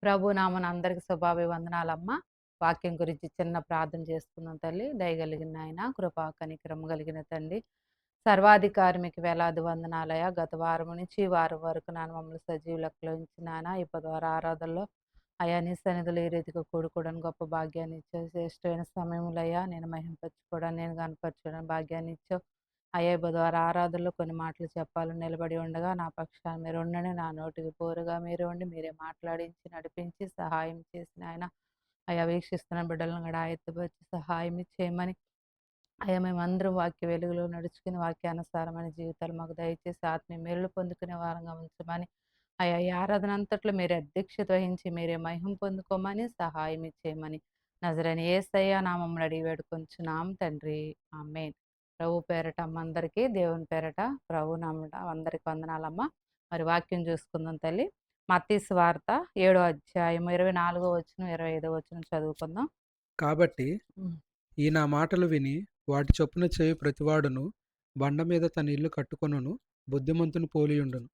ప్రభు నామన అందరికి శుభాభివందనాలమ్మ. వాక్యం గురించి చిన్న ప్రార్థన చేసుకుందాం తల్లి. దయగలిగిన ఆయన, కృపా కనికరము కలిగిన తండ్రి, సర్వాధికారి మీకు వేలాది వందనాలయ. గత వారం నుంచి ఈ వారం వరకు నాన్న మమ్మల్ని సజీవ లెక్కలో ఉంచి నాన్న ఈ పదవార ఆరాధనలో అయా నీ సన్నిధిలో ఈ రీతిగా కూడుకోవడానికి గొప్ప భాగ్యాన్ని ఇచ్చావు. శ్రేష్టమైన సమయంలో అయ్యా నేను మహింపరచుకోవడానికి, నేను కనపరచుకోవడానికి భాగ్యాన్ని ఇచ్చావు. అయ్యా ఈ బుధవార ఆరాధనలో కొన్ని మాటలు చెప్పాలని నిలబడి ఉండగా నా పక్షాన మీరు ఉండండి. నా నోటికి పోరుగా మీరే ఉండి మీరే మాట్లాడించి నడిపించి సహాయం చేసిన ఆయన అయ్యా వీక్షిస్తున్న బిడ్డలను కూడా ఎత్తుపరిచి సహాయం చేయమని అయ్యా మేమందరం వాక్య వెలుగులో నడుచుకుని వాక్యానుసారమైన జీవితాలు మాకు దయచేసి ఆత్మీయ మేలు పొందుకునే వారంగా ఉంచమని అయ్యా ఈ ఆరాధన అంతట్లో మీరే అధ్యక్షత వహించి మీరే మహిమ పొందుకోమని సహాయం చేయమని నజరని యేసయ్య నామమున అడిగి వేడుకొంచున్నాం తండ్రి. ఆమేన్. ప్రభు పేరట అమ్మ అందరికీ, దేవుని పేరట ప్రభు నామమున అందరికి వందనాలమ్మ. మరి వాక్యం చూసుకుందాం తల్లి. మత్తయి సువార్త 7వ అధ్యాయం 24వ వచనం 25వ వచనం చదువుకుందాం. కాబట్టి ఉమ్, ఈ నా మాటలు విని వాటి చొప్పున చేయు ప్రతివాడును బండ మీద తన ఇల్లు కట్టుకొనును బుద్ధిమంతుని పోలియుండును.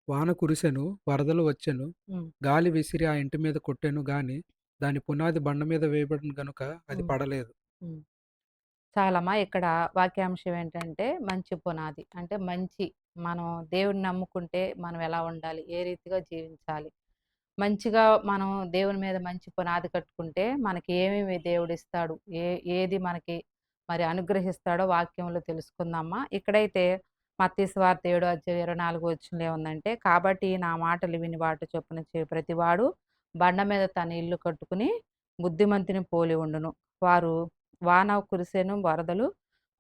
వాన కురిసెను, వరదలు వచ్చెను, ఉమ్, గాలి విసిరి ఆ ఇంటి మీద కొట్టెను గాని దాని పునాది బండ మీద వేయబడిన గనుక అది ఉమ్, పడలేదు. ఉమ్. చాలమ్మా ఇక్కడ వాక్యాంశం ఏంటంటే మంచి పునాది అంటే మంచి మనం దేవుని నమ్ముకుంటే మనం ఎలా ఉండాలి, ఏ రీతిగా జీవించాలి, మంచిగా మనం దేవుని మీద మంచి పునాది కట్టుకుంటే మనకి ఏమేమి దేవుడు ఇస్తాడు, ఏది మనకి మరి అనుగ్రహిస్తాడో వాక్యంలో తెలుసుకుందామా. ఇక్కడైతే మత్తయి సువార్త 7వ అధ్యాయం 24వ వచనంలో ఏముందంటే, కాబట్టి నా మాటలు విని వాటి చొప్పున చేయి ప్రతివాడు బండ మీద తన ఇల్లు కట్టుకుని బుద్ధిమంతుని పోలి ఉండును. వారు వాన కురిసెను, వరదలు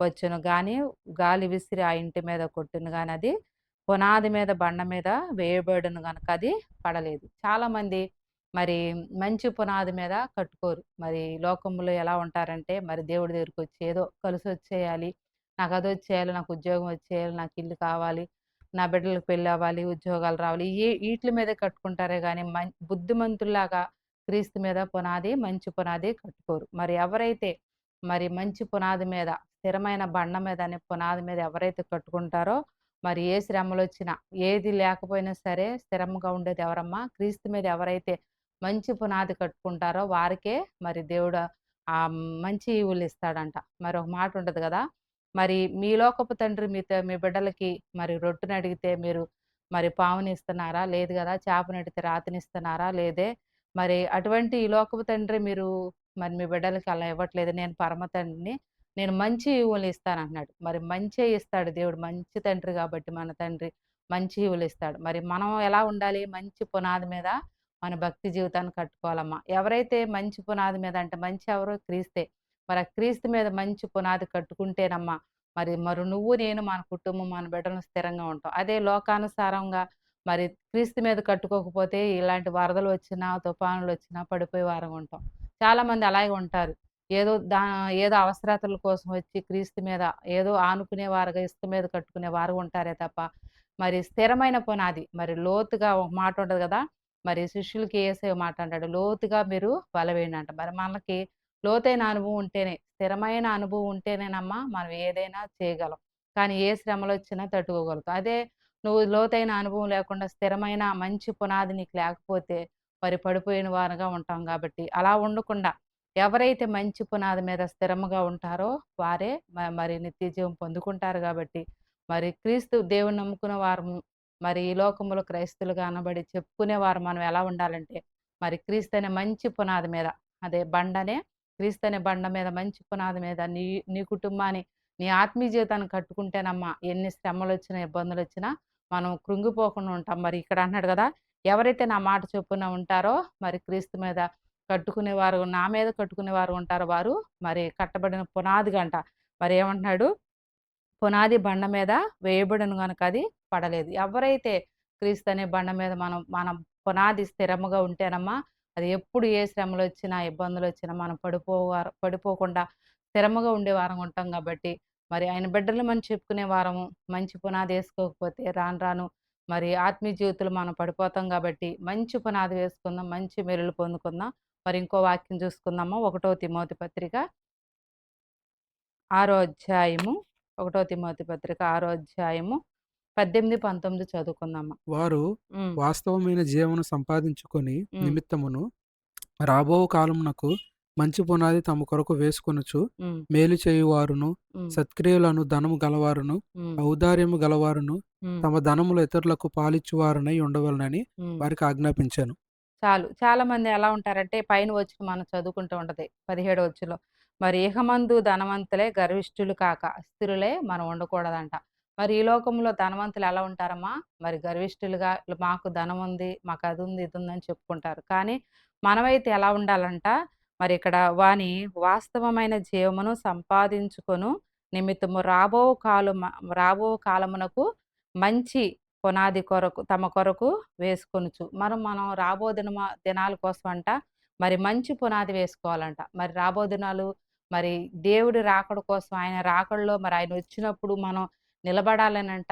వచ్చెను గాని గాలి విసిరి ఆ ఇంటి మీద కొట్టెను గాని అది పునాది మీద బండ మీద వేయబడును గనుక అది పడలేదు. చాలామంది మరి మంచి పునాది మీద కట్టుకోరు. మరి లోకంలో ఎలా ఉంటారంటే మరి దేవుడి దగ్గరికొచ్చి ఏదో కలిసొచ్చేయాలి, నాకు అదొచ్చేయాలి, నాకు ఉద్యోగం వచ్చేయాలి, నాకు ఇల్లు కావాలి, నా బిడ్డలకు పెళ్ళవ్వాలి, ఉద్యోగాలు రావాలి. ఈట్లి మీదే కట్టుకుంటారే గానీ బుద్ధిమంతుల్లాగా క్రీస్తు మీద పునాది, మంచి పునాది కట్టుకోరు. మరి ఎవరైతే మరి మంచి పునాది మీద, స్థిరమైన బండ మీద అనే పునాది మీద ఎవరైతే కట్టుకుంటారో మరి ఏ శ్రమలొచ్చినా, ఏది లేకపోయినా సరే స్థిరంగా ఉండేది ఎవరమ్మా? క్రీస్తు మీద ఎవరైతే మంచి పునాది కట్టుకుంటారో వారికే మరి దేవుడు మంచి ఈవులిస్తాడంట. మరి ఒక మాట ఉంటది గదా! మరి మీ లోకపు తండ్రి మీ బిడ్డలకి మరి రొట్టెనడిగితే మీరు మరి పావునిస్తున్నారా? లేదు గదా! చేపనడిగితే రాతినిస్తున్నారా? లేదే. మరి అటువంటి ఈ లోకపు తండ్రి మీరు మరి మీ బిడ్డలకి అలా ఇవ్వట్లేదు. నేను పరమ తండ్రిని. నేను మంచి ఈవులిస్తానంటున్నాడు. మరి మంచే ఇస్తాడు దేవుడు. మంచి తండ్రి గాబట్టి మన తండ్రి మంచి ఈవులిస్తాడు. మరి మనం ఎలా ఉండాలి? మంచి పునాది మీద మన భక్తి జీవితాన్ని కట్టుకోవాలమ్మా. ఎవరైతే మంచి పునాది మీద అంటే మంచి ఎవరు? క్రీస్తే. మరి ఆ క్రీస్తు మీద మంచి పునాది కట్టుకుంటేనమ్మా మరి నువ్వు, నేను, మన కుటుంబం, మన బిడ్డలు స్థిరంగా ఉంటాం. అదే లోకానుసారంగా మరి క్రీస్తు మీద కట్టుకోకపోతే ఇలాంటి వరదలు వచ్చినా, తుఫానులు వచ్చినా పడిపోయే వారంగా ఉంటాం. చాలామంది అలాగే ఉంటారు. ఏదో ఏదో అవసరతల కోసం వచ్చి క్రీస్తు మీద ఏదో ఆనుకునేవారుగా ఇసుక మీద కట్టుకునేవారు ఉంటారే తప్ప, మరి స్థిరమైన పునాది మరి లోతుగా ఒక మాట ఉంటది గదా! మరి శిష్యులకి యేసయ్య మాట అంటాడు. లోతుగా మీరు వల వేయండి అంట. మరి మనకి లోతైన అనుభవం ఉంటేనే, స్థిరమైన అనుభవం ఉంటేనేనమ్మా మనం ఏదైనా చేయగలం. కానీ ఏ శ్రమలొచ్చినా తట్టుకోగలుగుతాం. అదే నువ్వు లోతైన అనుభవం లేకుండా స్థిరమైన మంచి పునాది నీకు లేకపోతే మరి పడిపోయిన వారుగా ఉంటాం గాబట్టి, అలా ఉండకుండా ఎవరైతే మంచి పునాది మీద స్థిరముగా ఉంటారో వారే మరి నిత్య జీవం పొందుకుంటారు గాబట్టి, మరి క్రీస్తు దేవుని నమ్ముకున్న వారము మరి ఈ లోకంలో క్రైస్తవులుగా అనబడి చెప్పుకునేవారు మనం ఎలా ఉండాలంటే, మరి క్రీస్తు అనే మంచి పునాది మీద అదే బండనే క్రీస్తు అనే బండ మీద మంచి పునాది మీద నీ నీ కుటుంబాన్ని, నీ ఆత్మీయ జీవితాన్ని కట్టుకుంటేనమ్మా ఎన్ని శ్రమలొచ్చినా, ఇబ్బందులొచ్చినా మనం కృంగిపోకుండా ఉంటాం. మరి ఇక్కడ అంటున్నాడు గదా! ఎవరైతే నా మాట చొప్పున ఉంటారో మరి క్రీస్తు మీద కట్టుకునేవారు, నా మీద కట్టుకునేవారు ఉంటారో వారు మరి కట్టబడిన పునాది గంట. మరేమంటున్నాడు? పునాది బండ మీద వేయబడును గనుక అది పడలేదు. ఎవరైతే క్రీస్తు అనే బండ మీద మనం పునాది స్థిరముగా ఉంటేనమ్మా, అది ఎప్పుడు ఏ శ్రమలొచ్చినా, ఇబ్బందులొచ్చినా మనం పడిపోకుండా స్థిరముగా ఉండే వారంగా ఉంటాం గాబట్టి, మరి ఆయన బిడ్డలమని చెప్పుకునే వారము మంచి పునాది ఏసుకోకపోతే రాను రాను మరి ఆత్మీయ జీవితంలో మనం పడిపోతాం గాబట్టి, మంచి పునాది వేసుకుందాం, మంచి మెరులు పొందుకుందాం. మరి ఇంకో వాక్యం చూసుకుందాము. 1 తిమోతి పత్రిక 6 అధ్యాయము 1 తిమోతి పత్రిక 6 అధ్యాయము 18, 19 చదువుకుందామా. వారు హ్మ్. వాస్తవమైన జీవమును సంపాదించుకొని హ్మ్. నిమిత్తమును రాబో కాలమునకు మంచి పునాది తమ కొరకు వేసుకొనుచు హ్మ్. మేలు చేయువారును హ్మ్. సత్క్రియలను ధనము గలవారును హ్మ్. ఔదార్యము గలవారును హ్మ్. తమ ధనములు ఇతరులకు పాలిచ్చువారనై ఉండవలనని హ్మ్. వారికి ఆజ్ఞాపించాను. చాలు. చాలామంది ఎలా ఉంటారంటే పైన వచ్చిన మనం చదువుకుంటూ ఉంటది. 17 వచ్చులో. మరి ఇహమందు ధనవంతులే గర్విష్ఠులు కాక స్థిరులే మనం ఉండకూడదంట. మరి ఈ లోకంలో ధనవంతులు ఎలా ఉంటారమ్మా? మరి గర్విష్ఠులుగా మాకు ధనం ఉంది, మాకు అది ఉంది, ఇది ఉందని చెప్పుకుంటారు. కానీ మనమైతే ఎలా ఉండాలంట? మరి ఇక్కడ వాస్తవమైన జీవమును సంపాదించుకొను నిమిత్తము రాబో కాలమునకు మంచి పునాది కొరకు తమ కొరకు వేసుకొనుచు. మనం రాబో దినాల కోసం మరి మంచి పునాది వేసుకోవాలంట. మరి రాబో దినాలు మరి దేవుడి రాకడ కోసం ఆయన రాకడలో మరి ఆయనొచ్చినప్పుడు మనం నిలబడాలనంట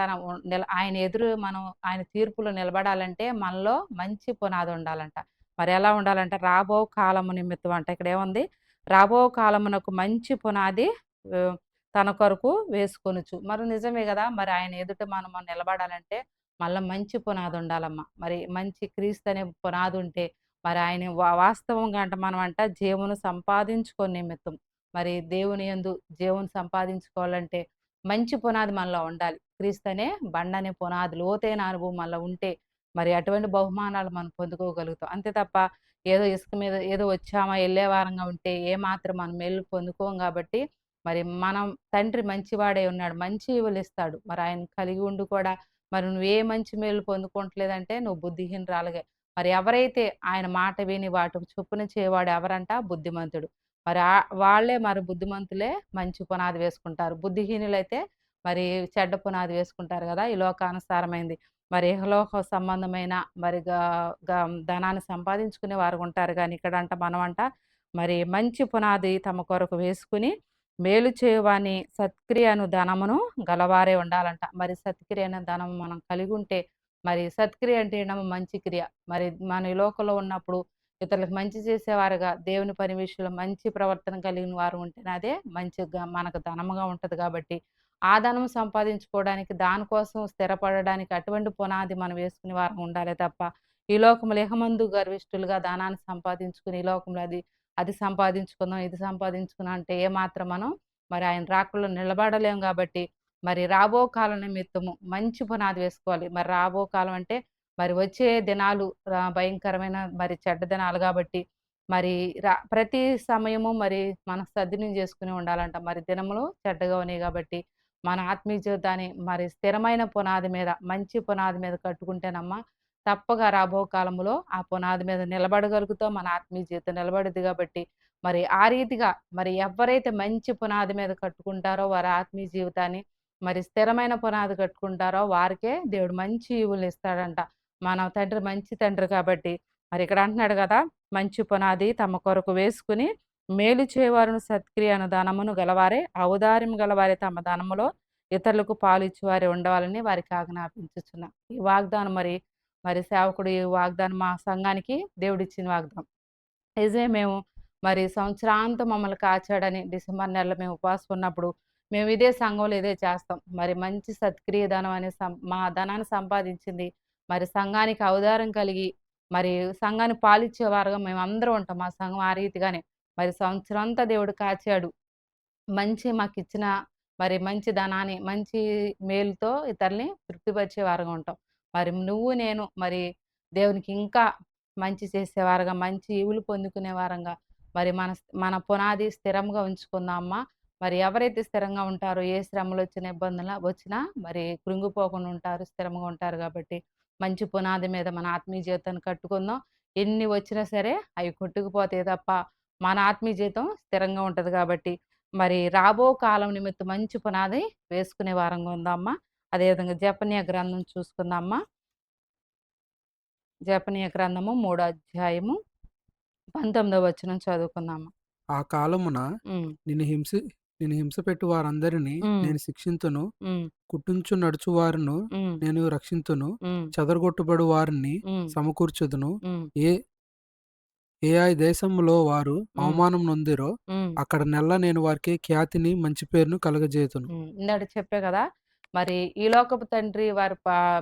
ఆయన ఎదురు మనం ఆయన తీర్పులో నిలబడాలంటే మనలో మంచి పునాది ఉండాలంట. మరి ఎలా ఉండాలంటే రాబో కాలము నిమిత్తం అంట. ఇక్కడేముంది? రాబో కాలమునకు మంచి పునాది ఆహ్, తన కొరకు వేసుకొనుచు. మరి నిజమే గదా! మరి ఆయన ఎదుట మనం నిలబడాలంటే మళ్ళా మంచి పునాదుండాలమ్మ. మరి మంచి క్రీస్తనే పునాదుంటే, మరి ఆయన వాస్తవంగా జీవమును సంపాదించుకొని నిమిత్తం. మరి దేవుని యందు జీవం సంపాదించుకోవాలంటే, మంచి పునాది మనలో ఉండాలి. క్రీస్తనే బండనే పునాది, లోతైన అనుభవం మనలో ఉంటే, మరి అటువంటి బహుమానాలు మనం పొందుకోగలుగుతాం. అంతే తప్ప, ఏదో ఇసుక మీద ఏదో వచ్చామా, ఎళ్ళే వారంగా ఉంటే, ఏమాత్రం మనం మేలు పొందుకోం గాబట్టి, మరి మనం తండ్రి మంచివాడై ఉన్నాడు. మంచి ఈవులిస్తాడు. మరి ఆయన కలిగి ఉండి కూడా మరి నువ్వు ఏ మంచి మేలు పొందుకోవట్లేదంటే నువ్వు బుద్ధిహీనురాలివే. మరి ఎవరైతే ఆయన మాట విని వాటి చొప్పున చేయవాడు ఎవరంట? బుద్ధిమంతుడు. మరి వాళ్ళే మరి బుద్ధిమంతులే మంచి పునాది వేసుకుంటారు. బుద్ధిహీనులైతే మరి చెడ్డ పునాది వేసుకుంటారు గదా! ఈ లోకానుసారమైంది. మరి ఇహలోక సంబంధమైన మరి గా గా ధనాన్ని సంపాదించుకునే వారు ఉంటారు గానీ ఇక్కడంట మనమంట మరి మంచి పునాది తమ కొరకు వేసుకుని మేలు చేయువాని సత్క్రియ అను ధనమును గలవారే ఉండాలంట. మరి సత్క్రియ అనే ధనం మనం కలిగుంటే, మరి సత్క్రియ అంటే ఏంటమ్మా? మంచి క్రియ. మరి మన ఈ లోకంలో ఉన్నప్పుడు ఇతరులకు మంచి చేసేవారుగా, దేవుని పని విషయంలో మంచి ప్రవర్తన కలిగిన వారు ఉంటేనే అదే మంచిగా మనకు ధనముగా ఉంటది కాబట్టి, ఆ ధనం సంపాదించుకోవడానికి, దానికోసం స్థిరపడడానికి అటువంటి పునాది మనం వేసుకునే వారం ఉండాలే తప్ప, ఈ లోకములో ఇహమందు గర్విష్ఠులుగా ధనాన్ని సంపాదించుకుని, ఈ లోకంలో అది సంపాదించుకుందాం, ఇది సంపాదించుకుందాం అంటే ఏమాత్రం మనం మరి ఆయన రాకడలో నిలబడలేం గాబట్టి, మరి రాబో కాలం నిమిత్తము మంచి పునాది వేసుకోవాలి. మరి రాబో కాలం అంటే, మరి వచ్చే దినాలు భయంకరమైన మరి చెడ్డ దినాలు గాబట్టి, మరి ప్రతి సమయము మరి మనం సద్వినియోగం చేసుకుని ఉండాలంట. మరి దినములు చెడ్డగా ఉన్నాయి గాబట్టి, మన ఆత్మీయ జీవితాన్ని మరి స్థిరమైన పునాది మీద, మంచి పునాది మీద కట్టుకుంటేనమ్మా, తప్పక రాబో కాలంలో ఆ పునాది మీద నిలబడగలుగుతాం. మన ఆత్మీయ జీవితం నిలబడిద్ది గాబట్టి, మరి ఆ రీతిగా మరి ఎవ్వరైతే మంచి పునాది మీద కట్టుకుంటారో వారి ఆత్మీయ జీవితాన్ని, మరి స్థిరమైన పునాది కట్టుకుంటారో వారికే దేవుడు మంచి ఈవులనిస్తాడంట. మన తండ్రి మంచి తండ్రి కాబట్టి, మరి ఇక్కడ అంటున్నాడు గదా! మంచి పునాది తమ కొరకు వేసుకుని, మేలు చేయవారును సత్క్రియ అను ధనమును గలవారే, ఔదార్యం గలవారే తమ ధనములో ఇతరులకు పాలిచ్చువారే ఉండవాలని వారికి ఆజ్ఞాపించుచున్నా. ఈ వాగ్దానం మరి సేవకుడు ఈ వాగ్దానం మా సంఘానికి దేవుడిచ్చిన వాగ్దానం. నిజమే మేము మరి సంవత్సరాంతం మమ్మల్ని కాచాడని డిసెంబర్ నెలలో మేము ఉపవాసం ఉన్నప్పుడు మేము ఇదే సంఘంలో ఇదే చేస్తాం. మరి మంచి సత్క్రియ ధనం అనే మా ధనాన్ని సంపాదించింది. మరి సంఘానికి ఔదార్యం కలిగి మరి సంఘాన్ని పాలిచ్చేవారుగా మేమందరం ఉంటాం. మా సంఘం ఆ రీతిగానే. మరి సంవత్సరం అంతా దేవుడు కాచాడు. మంచి మాకిచ్చిన మరి మంచి ధనాన్ని, మంచి మేలుతో ఇతరుల్ని తృప్తిపరిచే వారుగా ఉంటాం. మరి నువ్వు నేను మరి దేవునికి ఇంకా మంచి చేసేవారుగా, మంచి ఈవులు పొందుకునే వారంగా మరి మన పునాది స్థిరంగా ఉంచుకుందాం అమ్మా. మరి ఎవరైతే స్థిరంగా ఉంటారో ఏ శ్రమలొచ్చినా, వచ్చినా మరి కృంగిపోకుండా ఉంటారు, స్థిరంగా ఉంటారు గాబట్టి, మంచి పునాది మీద మన ఆత్మీయ జీవితాన్ని కట్టుకుందాం. ఎన్ని వచ్చినా సరే అవి కొట్టుకుపోతాయి తప్ప, మన ఆత్మీయ జీవితం స్థిరంగా ఉంటది గాబట్టి మరి రాబో కాలం నిమిత్తం మంచి పునాది వేసుకునే వారంగా ఉందామా. అదేవిధంగా జెఫన్యా గ్రంథం చూసుకుందామా. జెఫన్యా గ్రంథము 3 అధ్యాయము 19 వచనం చదువుకుందామా. ఆ కాలమున హ్మ్. నిన్ను హింస నిన్ను హింసపెట్టు వారందరినీ హ్మ్. నేను శిక్షింతును. హ్మ్. కుటుంచు నడుచువారును హ్మ్. నేను రక్షింతును. హ్మ్. చెదరగొట్టుబడు వారిని హ్మ్. సమకూర్చుదును. హ్మ్. ఏ ఏ దేశములో వారు హ్మ్. అవమానం నొందిరో హ్మ్. అక్కడ నేను వారికి ఖ్యాతిని మంచి పేరును కలుగజేతును. ఇందాక చెప్పా గదా! మరి ఈ లోకపు తండ్రి వారి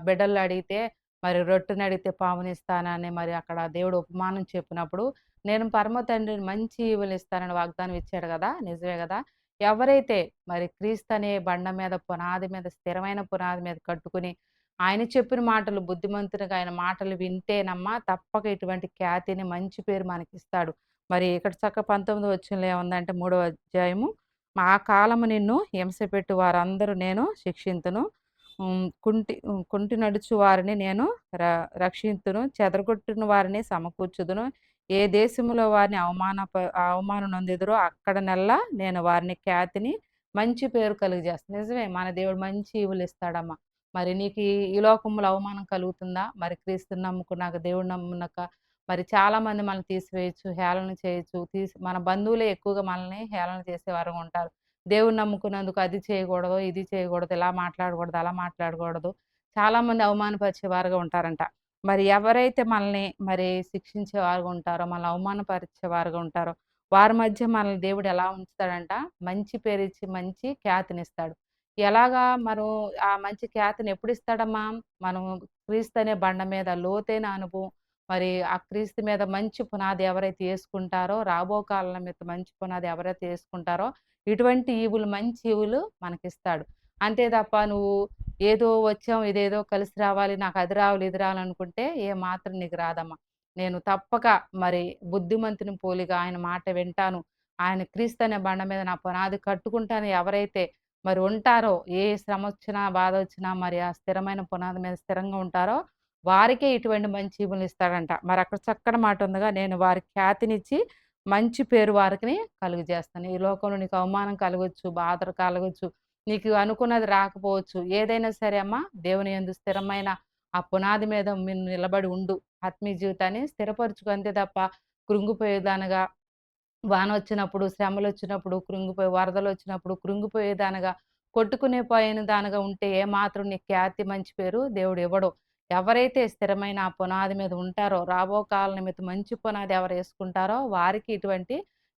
బిడ్డలను అడిగితే మరి రొట్టెని అడిగితే పామునిస్తానని మరి అక్కడ దేవుడు ఉపమానం చెప్పినప్పుడు, నేను పరమ తండ్రిని మంచి ఈవులిస్తానని వాగ్దానం ఇచ్చాడు గదా! నిజమే గదా! ఎవరైతే మరి క్రీస్తు అనే బండ మీద పునాది మీద స్థిరమైన పునాది మీద కట్టుకుని, ఆయన చెప్పిన మాటలు బుద్ధిమంతునిగా ఆయన మాటలు వింటేనమ్మా తప్పక ఇటువంటి ఖ్యాతిని, మంచి పేరు మనకిస్తాడు. మరి ఇక్కడ చక్క 19 వచనంలో ఏముందంటే మూడో అధ్యాయము, "ఆ కాలము నిన్ను హింసపెట్టు వారందరూ నేను శిక్షింతును. కుంటి నడుచు వారిని నేను రక్షింతును. చెదరగొట్టిన వారిని సమకూర్చుదును. ఏ దేశములో వారిని అవమానం నొందెదరో అక్కడనెల్లా నేను వారిని ఖ్యాతిని, మంచి పేరు కలుగజేస్తాను." నిజమే మన దేవుడు మంచి ఈవులిస్తాడమ్మా. మరి నీకు ఈ లోకంలో అవమానం కలుగుతుందా? మరి క్రీస్తుని నమ్ముకున్నాక, దేవుడిని నమ్ముకున్నాక మరి చాలామంది మనల్ని తీసివేయొచ్చు, హేళన చేయొచ్చు. మన బంధువులే ఎక్కువగా మనల్ని హేళన చేసేవారుగా ఉంటారు. దేవుడిని నమ్ముకున్నందుకు అది చేయకూడదు, ఇది చేయకూడదు, ఇలా మాట్లాడకూడదు, అలా మాట్లాడకూడదు. చాలామంది అవమానపరిచేవారుగా ఉంటారంట. మరి ఎవరైతే మనల్ని మరి శిక్షించేవారుగా ఉంటారో, మనల్ని అవమానపరిచేవారుగా ఉంటారో, వారి మధ్య మనల్ని దేవుడు ఎలా ఉంచుతాడంట, మంచి పేరిచ్చి, మంచి ఖ్యాతినిస్తాడు. ఎలాగా మనం ఆ మంచి ఖ్యాతిని ఎప్పుడిస్తాడమ్మా? మనం క్రీస్తు అనే బండ మీద లోతైన అనుభవం, మరి ఆ క్రీస్తు మీద మంచి పునాది ఎవరైతే యేసుకుంటారో, రాబో కాలం మీద మంచి పునాది ఎవరైతే యేసుకుంటారో, ఇటువంటి ఈవులు, మంచి ఈవులు మనకిస్తాడు. అంతే తప్ప నువ్వు ఏదో వచ్చాం, ఇదేదో కలిసి రావాలి, నాకు అది రావాలి, ఇది రావాలనుకుంటే ఏమాత్రం నీకు రాదమ్మా. నేను తప్పక మరి బుద్ధిమంతుని పోలిగా ఆయన మాట వింటాను. ఆయన క్రీస్తు అనే బండ మీద నా పునాది కట్టుకుంటాను ఎవరైతే మరి ఉంటారో, ఏ శ్రమొచ్చినా, బాధొచ్చినా మరి ఆ స్థిరమైన పునాది మీద స్థిరంగా ఉంటారో, వారికే ఇటువంటి మంచి ఈవులనిస్తాడంట. మరక్కడ చక్కటి మాటుందిగా, నేను వారికి ఖ్యాతినిచ్చి మంచి పేరు వారికిని కలుగజేస్తాను. ఈ లోకంలో నీకు అవమానం కలగొచ్చు, బాధలు కలగొచ్చు, నీకు అనుకున్నది రాకపోవచ్చు. ఏదైనా సరే అమ్మా, దేవుని యందు స్థిరమైన ఆ పునాది మీద నిలబడి ఉండు. ఆత్మీయ జీవితాన్ని స్థిరపరచుకో అంతే తప్ప కృంగిపోయేదానిగా, వానొచ్చినప్పుడు, శ్రమలొచ్చినప్పుడు కృంగిపోయి, వరదలొచ్చినప్పుడు కృంగిపోయేదానిగా, కొట్టుకునే పోయిన దానిగా ఉంటే ఏమాత్రం నీకు ఖ్యాతి, మంచి పేరు దేవుడివ్వడు. ఎవరైతే స్థిరమైన ఆ పునాది మీద ఉంటారో, రాబో కాలం నిమిత్తం మంచి పునాది ఎవరేసుకుంటారో వారికి ఇటువంటి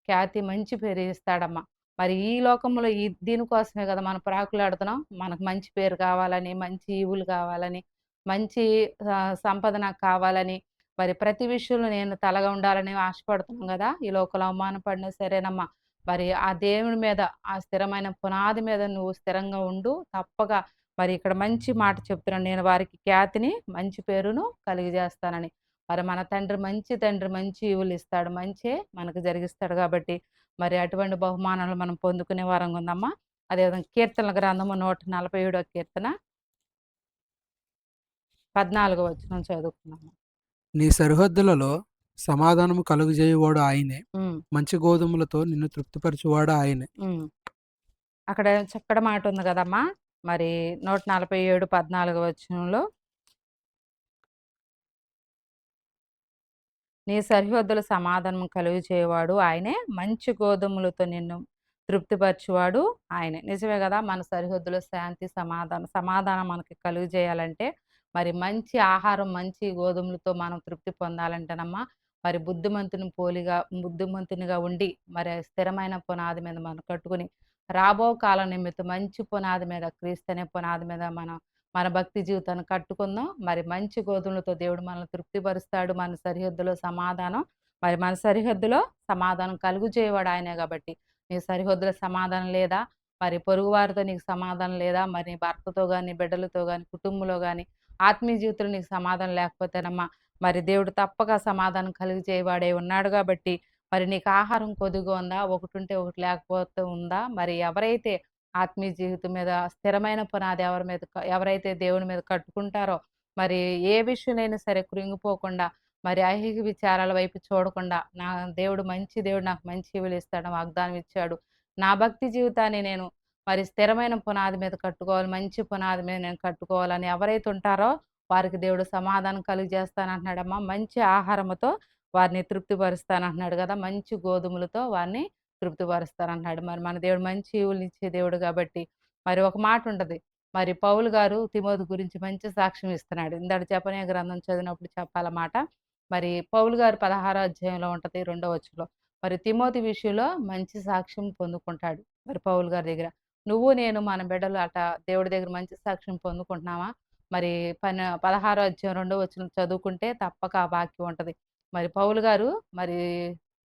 ఖ్యాతి, మంచి పేరు ఇస్తాడమ్మా. మరి ఈ లోకంలో దీనికోసమే గదా మనం ప్రాకులాడుతున్నాం. మనకు మంచి పేరు కావాలని, మంచి ఈవులు కావాలని, మంచి సంపద నాకు కావాలని, మరి ప్రతి విషయంలో నేను తలగా ఉండాలని ఆశపడుతున్నాం గదా! ఈ లోకంలో అవమానపడినా సరేనమ్మా. మరి ఆ దేవుని మీద, ఆ స్థిరమైన పునాది మీద నువ్వు స్థిరంగా ఉండు. తప్పక మరి ఇక్కడ మంచి మాట చెప్తున్నాను. నేను వారికి ఖ్యాతిని, మంచి పేరును కలుగజేస్తానని. మరి మన తండ్రి మంచి తండ్రి, మంచి ఈవులిస్తాడు. మంచే మనకు జరిగిస్తాడు గాబట్టి, మరి అటువంటి బహుమానాలు మనం పొందుకునే వారంగా ఉందమ్మా. అదేవిధంగా కీర్తనల గ్రంథము 147 కీర్తన 14 వచనం చదువుకుందాము. నీ సరిహద్దులలో సమాధానము కలుగజేయువాడు ఆయనే. హ్మ్. మంచి గోధుమలతో నిన్ను తృప్తిపరచువాడు ఆయనే. హ్మ్. అక్కడ చక్కటి మాట ఉంది గదమ్మా! మరి 147, 14 వచనంలో, నీ సరిహద్దుల సమాధానం కలుగజేయవాడు ఆయనే. మంచి గోధుమలతో నిన్ను తృప్తిపరచువాడు ఆయనే. నిజమే గదా! మన సరిహద్దులో శాంతి, సమాధానం మనకి కలుగజేయాలంటే, మరి మంచి ఆహారం, మంచి గోధుమలతో మనం తృప్తి పొందాలంటేనమ్మా, మరి బుద్ధిమంతునిగా ఉండి, మరి స్థిరమైన పునాది మీద మనం కట్టుకొని, రాబో కాలం నిమిత్తం మంచి పునాది మీద, క్రీస్తనే పునాది మీద మన భక్తి జీవితాన్ని కట్టుకుందాం. మరి మంచి గోధుమలతో దేవుడు మనల్ని తృప్తిపరుస్తాడు. మన సరిహద్దులో సమాధానం, మరి మన సరిహద్దులో సమాధానం కలుగజేయవాడు ఆయనే గాబట్టి, నీ సరిహద్దులో సమాధానం లేదా? మరి పొరుగువారితో నీకు సమాధానం లేదా? మరి నీ భర్తతో గాని, బిడ్డలతో గాని, కుటుంబంలో గాని, ఆత్మీయ జీవితంలో నీకు సమాధానం లేకపోతేనమ్మా, మరి దేవుడు తప్పక సమాధానం కలుగజేయవాడే ఉన్నాడు గాబట్టి, మరి నీకు ఆహారం కొద్దిగా ఉందా? ఒకటుంటే ఒకటి లేకపోతే ఉందా? మరి ఎవరైతే ఆత్మీయ జీవితం మీద స్థిరమైన పునాది ఎవరైతే దేవుని మీద కట్టుకుంటారో, మరి ఏ విషయంలోనైనా సరే కృంగిపోకుండా, మరి ఐహిక విచారాల వైపు చూడకుండా, నా దేవుడు మంచి దేవుడు, నాకు మంచి ఈవులిస్తాడని వాగ్దానం ఇచ్చాడు. నా భక్తి జీవితాన్ని నేను మరి స్థిరమైన పునాది మీద కట్టుకోవాలి, మంచి పునాది మీద నేను కట్టుకోవాలని ఎవరైతే ఉంటారో, వారికి దేవుడు సమాధానం కలుగజేస్తానంటున్నాడమ్మా. మంచి ఆహారముతో వారిని తృప్తిపరుస్తానంటున్నాడు గదా! మంచి గోధుమలతో వారిని తృప్తిపరుస్తానంటున్నాడు. మరి మన దేవుడు మంచి ఈవులనిచ్చే దేవుడు గాబట్టి, మరి ఒక మాటుంటది. మరి పౌలు గారు తిమోతి గురించి మంచి సాక్ష్యం ఇస్తున్నాడు. ఇందాక జెఫన్యా గ్రంథం చదివినప్పుడు చెప్పాల మాట. మరి పౌలు గారు 16 అధ్యాయంలో ఉంటది 2వ వచనంలో. మరి తిమోతి విషయంలో మంచి సాక్ష్యం పొందుకుంటాడు. మరి పౌలు గారి దగ్గర. నువ్వు నేను మన బిడ్డలు అట దేవుడి దగ్గర మంచి సాక్ష్యం పొందుకుంటున్నామా? మరి 16 అధ్యాయం 2 వచనం చదువుకుంటే తప్పక ఆ వాక్యం ఉంటది. మరి పౌలు గారు మరి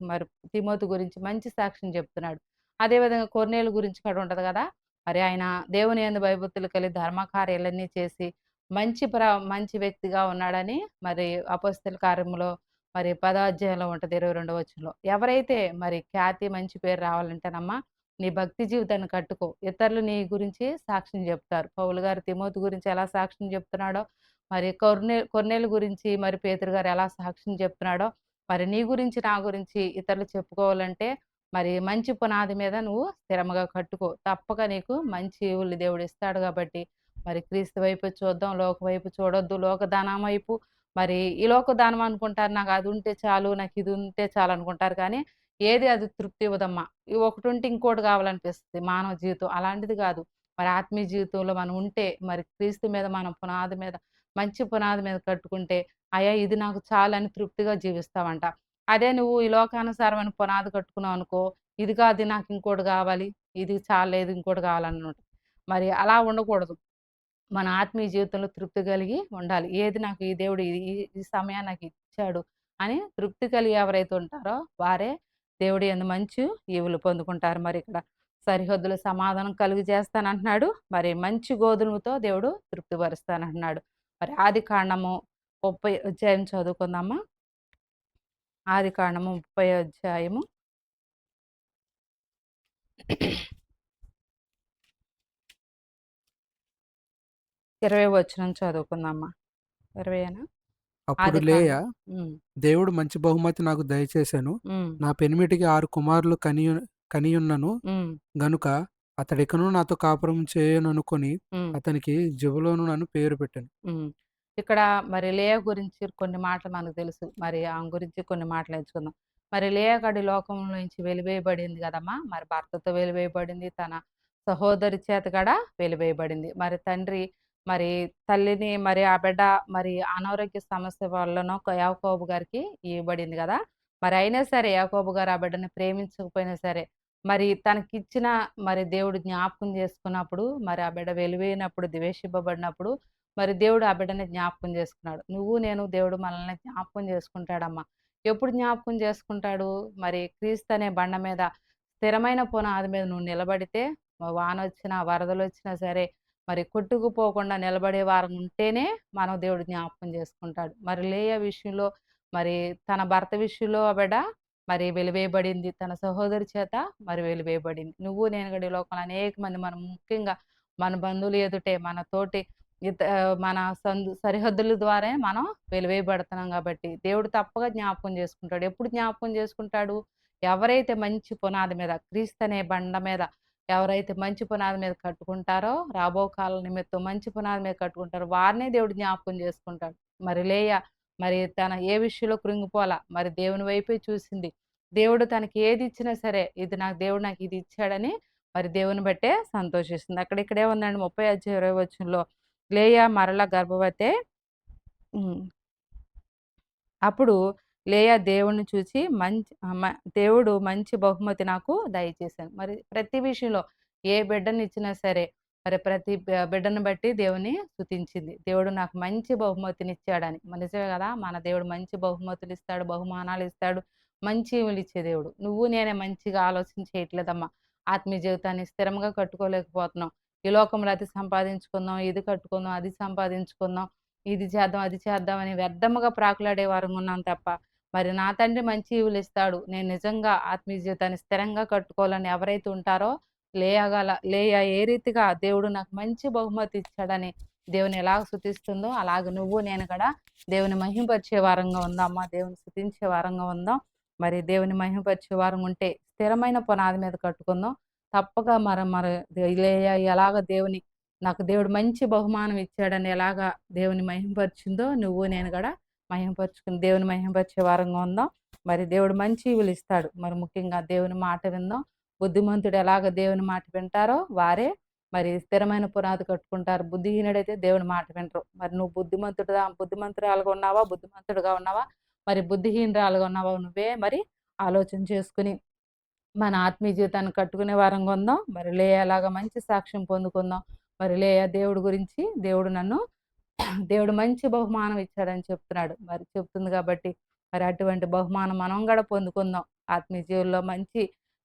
మరి తిమోతి గురించి మంచి సాక్ష్యం చెప్తున్నాడు. అదే విధంగా కొర్నేలు గురించి కూడా ఉంటది గదా! మరి ఆయన దేవుని యందు భయభక్తులు కలిగి ధర్మకార్యాలన్నీ చేసి మంచి మంచి వ్యక్తిగా ఉన్నాడని మరి అపోస్తల కార్యములో మరి 10 అధ్యాయంలో ఉంటది 22 వచనంలో. ఎవరైతే మరి ఖ్యాతి, మంచి పేరు రావాలంటేనమ్మా నీ భక్తి జీవితాన్ని కట్టుకో. ఇతరులు నీ గురించి సాక్ష్యం చెప్తారు. పౌలు గారు తిమోతి గురించి ఎలా సాక్ష్యం చెప్తున్నాడో, మరి కొర్నేలు గురించి మరి పేతురు గారు ఎలా సాక్ష్యం చెప్తున్నాడో, మరి నీ గురించి, నా గురించి ఇతరులు చెప్పుకోవాలంటే మరి మంచి పునాది మీద నువ్వు స్థిరంగా కట్టుకో. తప్పక నీకు మంచి ఈవుల్ని దేవుడు ఇస్తాడు గాబట్టి, మరి క్రీస్తు వైపు చూద్దాం. లోక వైపు చూడొద్దు. లోకదానం వైపు మరి ఈ లోకదానం అనుకుంటారు. నాకు అది ఉంటే చాలు, నాకు ఇది ఉంటే చాలు అనుకుంటారు కానీ, ఏది అది తృప్తి ఇవ్వదమ్మా. ఈ ఒకటుంటే ఇంకోటి కావాలనిపిస్తది మానవ జీవితం. అలాంటిది గాదు. మరి ఆత్మీయ జీవితంలో మనం ఉంటే, మరి క్రీస్తు మీద మనం పునాది మీద మంచి పునాది మీద కట్టుకుంటే, అయ్యా! ఇది నాకు చాలని తృప్తిగా జీవిస్తావంట. అదే నువ్వు ఈ లోకానుసారమైన పునాది కట్టుకున్నావనుకో, ఇది కాదు నాకు ఇంకోటి గావాలి, ఇది చాల్లేదు ఇంకోటి కావాలన్నట్టు. మరి అలా ఉండకూడదు. మన ఆత్మీయ జీవితంలో తృప్తి కలిగి ఉండాలి. ఏది నాకు ఈ దేవుడు ఈ ఈ ఈ సమయాన్ని నాకిచ్చాడు అని తృప్తి కలిగి ఎవరైతే ఉంటారో వారే దేవుడి యందు మంచి ఈవులు పొందుకుంటారు. మరిక్కడ సరిహద్దుల సమాధానం కలుగజేస్తానంటున్నాడు. మరి మంచి గోధుమతో దేవుడు తృప్తిపరుస్తానంటున్నాడు. మరి ఆదికాండము 30 అధ్యాయం చదువుకుందామా? ఆదికాండము 30 అధ్యాయము 20 వచనం చదువుకుందామా? 20 అప్పుడు లేయా, ఆదికాండం. హ్మ్. దేవుడు మంచి బహుమతి నాకు దయచేసెను. హ్మ్. నా పెనిమిటికి 6 కుమారులు కనియున్నను హ్మ్. గనుక అతడికను నాతో కాపురం చేయననుకొని హ్మ్. అతనికి జెబులోను అని పేరు పెట్టెను. హ్మ్. ఇక్కడ మరి లేయా గురించి కొన్ని మాటలు మనకు తెలుసు. మరి ఆమె గురించి కొన్ని మాటలు ఎంచుకుందాం. మరి లేయా గడి లోకంలో నుంచి వెలివేయబడింది గదమ్మా! మరి భర్తతో వెలివేయబడింది. తన సహోదరి చేత కూడా వెలివేయబడింది. మరి తండ్రి మరి తల్లిని మరి ఆ బిడ్డ మరి అనారోగ్య సమస్య వల్లనో యాకోబు గారికి ఇయ్యబడింది గదా! మరి అయినా సరే యాకోబు గారు ఆ బిడ్డని ప్రేమించకపోయినా సరే, మరి తనకిచ్చిన మరి దేవుడు జ్ఞాపకం చేసుకున్నప్పుడు, మరి ఆ బిడ్డ వెలివేయనప్పుడు, ద్వేషింపబడినప్పుడు మరి దేవుడు ఆ బిడ్డని జ్ఞాపకం చేసుకున్నాడు. నువ్వు నేను దేవుడు మనల్ని జ్ఞాపకం చేసుకుంటాడమ్మా. ఎప్పుడు జ్ఞాపకం చేసుకుంటాడు? మరి క్రీస్తు అనే బండ మీద స్థిరమైన పునాది మీద నువ్వు నిలబడితే వానొచ్చినా, వరదలొచ్చినా సరే మరి కొట్టుకుపోకుండా నిలబడే వారం ఉంటేనే మనం దేవుడు జ్ఞాపకం చేసుకుంటాడు. మరి లేయా విషయంలో మరి తన భర్త విషయంలో ఆ బిడ్డ మరి వెలివేయబడింది. తన సహోదరి చేత మరి వెలివేయబడింది. నువ్వు నేను కూడా ఈ లోకంలో అనేక మంది మనం ముఖ్యంగా మన బంధువులు ఎదుటే మన తోటి మన సరిహద్దుల ద్వారే మనం వెలివేయబడుతున్నాం గాబట్టి, దేవుడు తప్పక జ్ఞాపకం చేసుకుంటాడు. ఎప్పుడు జ్ఞాపకం చేసుకుంటాడు? ఎవరైతే మంచి పునాది మీద క్రీస్తనే బండ మీద ఎవరైతే మంచి పునాది మీద కట్టుకుంటారో, రాబో కాలం నిమిత్తం మంచి పునాది మీద కట్టుకుంటారో వారినే దేవుడు జ్ఞాపకం చేసుకుంటాడు. మరి లేయా మరి తన ఏ విషయంలో కృంగిపోలా. మరి దేవుని వైపే చూసింది. దేవుడు తనకి ఏది ఇచ్చినా సరే, ఇది నాకు దేవుడు నాకిది ఇచ్చాడని మరి దేవుని బట్టే సంతోషిస్తుంది. ఇక్కడే ఉందండి 30 అధ్యాయం 20 వచనంలో లేయా మరల గర్భవతే. హ్మ్. అప్పుడు లేయా దేవుడిని చూసి దేవుడు మంచి బహుమతి నాకు దయచేశాను. మరి ప్రతి విషయంలో ఏ బిడ్డనిచ్చినా సరే, మరి ప్రతి బిడ్డను బట్టి దేవుని స్తుతించింది. దేవుడు నాకు మంచి బహుమతినిచ్చాడని. నిజమే గదా! మన దేవుడు మంచి బహుమతులిస్తాడు, బహుమానాలిస్తాడు, మంచి ఈవులిచ్చే దేవుడు. నువ్వు నేనే మంచిగా ఆలోచన చేయట్లేదమ్మా. ఆత్మీయ జీవితాన్ని స్థిరంగా కట్టుకోలేకపోతున్నాం. ఈ లోకంలో అది సంపాదించుకుందాం, ఇది కట్టుకుందాం, అది సంపాదించుకుందాం. ఇది చేద్దాం, అది చేద్దాం అని వ్యర్థముగా ప్రాకులాడే వారంగా ఉన్నాం తప్ప, మరి నా తండ్రి మంచి ఈవులిస్తాడు. నేను నిజంగా ఆత్మీయ జీవితాన్ని స్థిరంగా కట్టుకోవాలని ఎవరైతే ఉంటారో, లేయా ఏ రీతిగా దేవుడు నాకు మంచి బహుమతి ఇచ్చాడని దేవుని ఎలా స్తుతిస్తుందో, అలాగ నువ్వు నేను కూడా దేవుని మహిమపరిచే వారంగా ఉందామా, దేవుని స్తుతించే వారంగా ఉందాం. మరి దేవుని మహిమపరిచే వారం ఉంటే స్థిరమైన పునాది మీద కట్టుకుందాం. తప్పక మరి లేయా ఎలాగ నాకు దేవుడు మంచి బహుమానం ఇచ్చాడని ఎలాగా దేవుని మహిమపరిచిందో నువ్వు నేను కూడా మహిమపరుచుకుని దేవుని మహిమపరిచే వారంగా ఉందాం. మరి దేవుడు మంచి ఈవులిస్తాడు. మరి ముఖ్యంగా దేవుని మాట విందాం. బుద్ధిమంతుడు ఎలాగ దేవుని మాట వింటారో వారే మరి స్థిరమైన పునాది కట్టుకుంటారు. బుద్ధిహీనుడైతే దేవుని మాట వినరు. మరి నువ్వు బుద్ధిమంతురాలుగా ఉన్నావా? బుద్ధిమంతుడుగా ఉన్నావా? మరి బుద్ధిహీనురాలుగా ఉన్నావా? నువ్వే మరి ఆలోచన చేసుకుని మన ఆత్మీయ జీవితాన్ని కట్టుకునే వారంగా ఉందాం. మరి లేయాలాగా మంచి సాక్ష్యం పొందుకుందాం. మరి లేయా దేవుడి గురించి దేవుడు మంచి బహుమానం ఇచ్చాడని చెప్తున్నాడు. మరి చెప్తుంది కాబట్టి మరి అటువంటి బహుమానం మనం గూడా పొందుకుందాం. ఆత్మీయ జీవుల్లో మంచి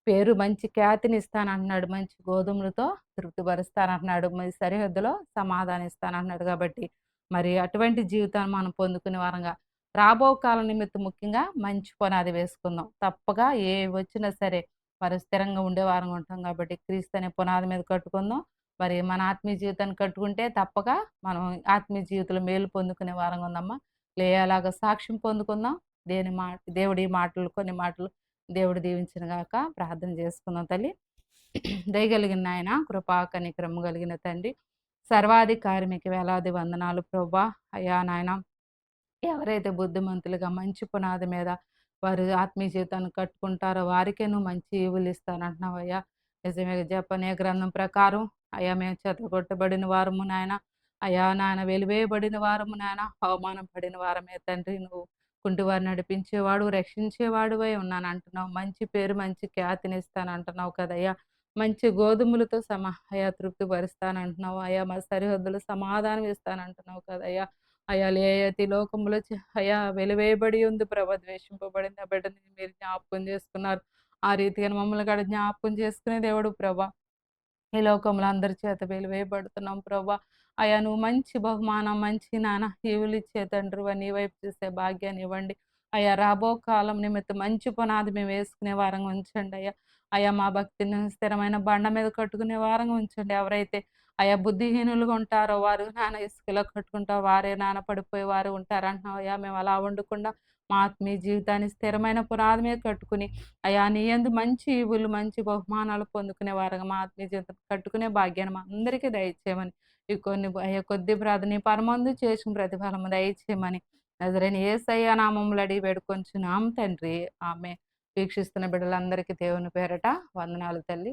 పేరు, మంచి ఖ్యాతిని ఇస్తానంటున్నాడు. మంచి గోధుమలతో తృప్తిపరుస్తానంటున్నాడు. మరి సరిహద్దులో సమాధానం ఇస్తానంటున్నాడు కాబట్టి మరి అటువంటి జీవితాన్ని మనం పొందుకునే వారంగా రాబో కాలం నిమిత్తం ముఖ్యంగా మంచి పునాది వేసుకుందాం. తప్పగా ఏవొచ్చినా సరే మరి స్థిరంగా ఉండే వారంగా ఉంటాం కాబట్టి క్రీస్తు అనే పునాది మీద కట్టుకుందాం. మరి మన ఆత్మీయ జీవితాన్ని కట్టుకుంటే తప్పక మనం ఆత్మీయ జీవితంలో మేలు పొందుకునే వారంగా ఉందమ్మా. లేయాలాగా సాక్ష్యం పొందుకుందాం. దేవుడి మాటలు కొన్ని మాటలు దేవుడు దీవించును గాక. ప్రార్థన చేసుకుందాం తల్లి. దయగలిగిన నాయన, కృపా కనికరము కలిగిన తండ్రి, సర్వాధికారి మీకు వేలాది వందనాలు ప్రభా. అయ్యా నాయన, ఎవరైతే బుద్ధిమంతులుగా మంచి పునాది మీద వారు ఆత్మీయ జీవితాన్ని కట్టుకుంటారో వారికే నువ్వు మంచి ఈవులు ఇస్తానంటున్నావయ్యా. నిజమే జపనీయ గ్రంథం ప్రకారం అయ్యా మేము చెదరగొట్టబడిన వారము నాయన, అయ్యా నాయన వెలివేయబడిన వారము నాయన, అవమానం పడిన వారమే తండ్రి. నువ్వు కుంటివారు నడిపించేవాడు, రక్షించేవాడువై ఉన్నానంటున్నావు. మంచి పేరు, మంచి ఖ్యాతిని ఇస్తానంటున్నావు కదయ్యా. మంచి గోధుమలతో అయ్యా తృప్తి పరుస్తానంటున్నావు. అయ్యా మా సరిహద్దులు సమాధానం ఇస్తానంటున్నావు కదయ్యా. అయ్యా లేయతి లోకములో అయ్యా వెలివేయబడి ఉంది ప్రభ, ద్వేషింపబడింది ఆ బిడ్డని మీరు జ్ఞాపకం చేసుకున్నారు. ఆ రీతిగా మమ్మల్ని కూడా జ్ఞాపకం చేసుకునే దేవుడు ప్రభ. ఈ లోకంలో అందరి చేత వెలివేయబడుతున్నాం ప్రభా. అయ్యా నువ్వు మంచి బహుమానం, మంచి నాన్న ఈవులిచ్చే తండ్రివా, నీ వైపు చూసే భాగ్యాన్ని ఇవ్వండి. అయ్యా రాబో కాలం నిమిత్తం మంచి పునాది మేము వేసుకునే వారంగా ఉంచండి అయ్యా. అయ్యా మా భక్తిని స్థిరమైన బండ మీద కట్టుకునే వారంగా ఉంచండి. ఎవరైతే అయ్యా బుద్ధిహీనులుగా ఉంటారో వారు నాన్న ఇసుకలో కట్టుకుంటారో వారే నాన్న పడిపోయే వారు ఉంటారంటున్నావు అయ్యా. మేము అలా ఉండకుండా మా ఆత్మీయ జీవితాన్ని స్థిరమైన పునాది మీద కట్టుకుని అయ్యా నీ యందు మంచి ఈవులు, మంచి బహుమానాలు పొందుకునే వారుగా మా ఆత్మీయ జీవితం కట్టుకునే భాగ్యాన్ని మా అందరికీ దయచేయమని, ఈ కొన్ని అయ్యా కొద్ది ప్రార్థన నీ పరమందు చేసిన ప్రతిఫలము దయచేయమని నజరేని యేసయ్య నామములో అడిగి వేడుకొంచున్నాం తండ్రి. ఆమె వీక్షిస్తున్న బిడ్డలందరికీ దేవుని పేరట వందనాలు తల్లి.